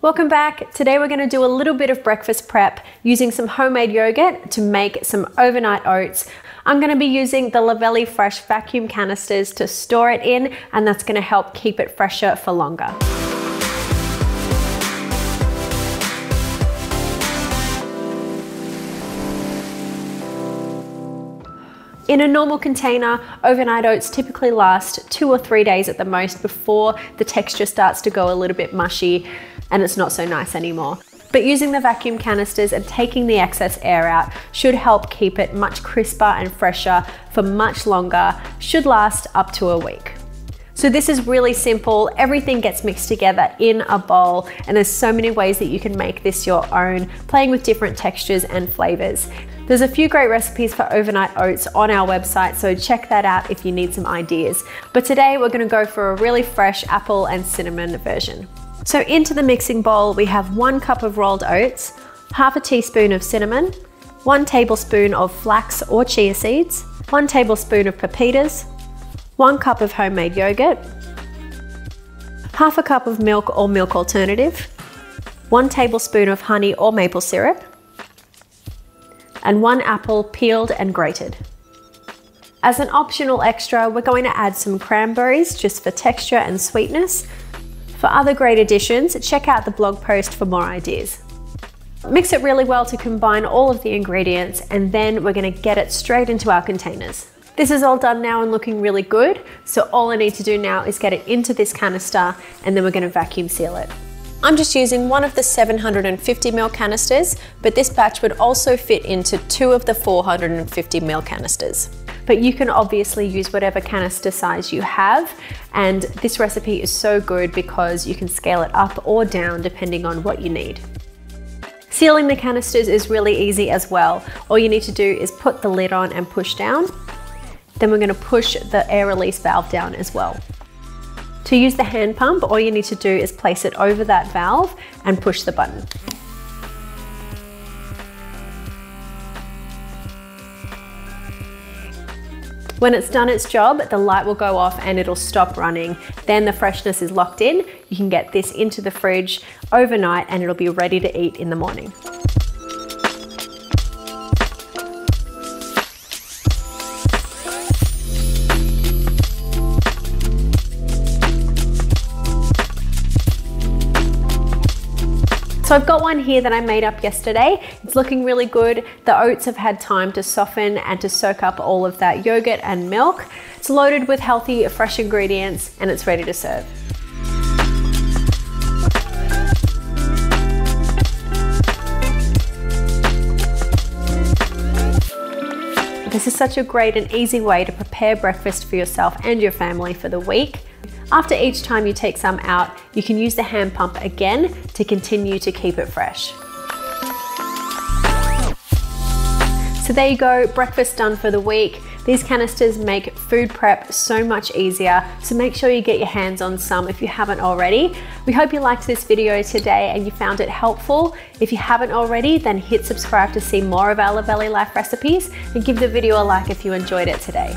Welcome back. Today we're going to do a little bit of breakfast prep using some homemade yogurt to make some overnight oats. I'm going to be using the Luvele Fresh vacuum canisters to store it in, and that's going to help keep it fresher for longer. In a normal container, overnight oats typically last 2 or 3 days at the most before the texture starts to go a little bit mushy and it's not so nice anymore. But using the vacuum canisters and taking the excess air out should help keep it much crisper and fresher for much longer, should last up to a week. So this is really simple. Everything gets mixed together in a bowl, and there's so many ways that you can make this your own, playing with different textures and flavors. There's a few great recipes for overnight oats on our website, so check that out if you need some ideas. But today we're gonna go for a really fresh apple and cinnamon version. So into the mixing bowl, we have 1 cup of rolled oats, half a teaspoon of cinnamon, 1 tablespoon of flax or chia seeds, 1 tablespoon of pepitas, 1 cup of homemade yogurt, half a cup of milk or milk alternative, 1 tablespoon of honey or maple syrup, and 1 apple peeled and grated. As an optional extra, we're going to add some cranberries just for texture and sweetness. For other great additions, check out the blog post for more ideas. Mix it really well to combine all of the ingredients, and then we're going to get it straight into our containers. This is all done now and looking really good, so all I need to do now is get it into this canister, and then we're going to vacuum seal it. I'm just using one of the 750ml canisters, but this batch would also fit into 2 of the 450ml canisters. But you can obviously use whatever canister size you have, and this recipe is so good because you can scale it up or down depending on what you need. Sealing the canisters is really easy as well. All you need to do is put the lid on and push down. Then we're going to push the air release valve down as well. To use the hand pump, all you need to do is place it over that valve and push the button. When it's done its job, the light will go off and it'll stop running. Then the freshness is locked in. You can get this into the fridge overnight and it'll be ready to eat in the morning. So I've got one here that I made up yesterday. It's looking really good. The oats have had time to soften and to soak up all of that yogurt and milk. It's loaded with healthy, fresh ingredients, and it's ready to serve. This is such a great and easy way to prepare breakfast for yourself and your family for the week. After each time you take some out, you can use the hand pump again to continue to keep it fresh. So there you go, breakfast done for the week. These canisters make food prep so much easier, so make sure you get your hands on some if you haven't already. We hope you liked this video today and you found it helpful. If you haven't already, then hit subscribe to see more of our Luvele Life recipes, and give the video a like if you enjoyed it today.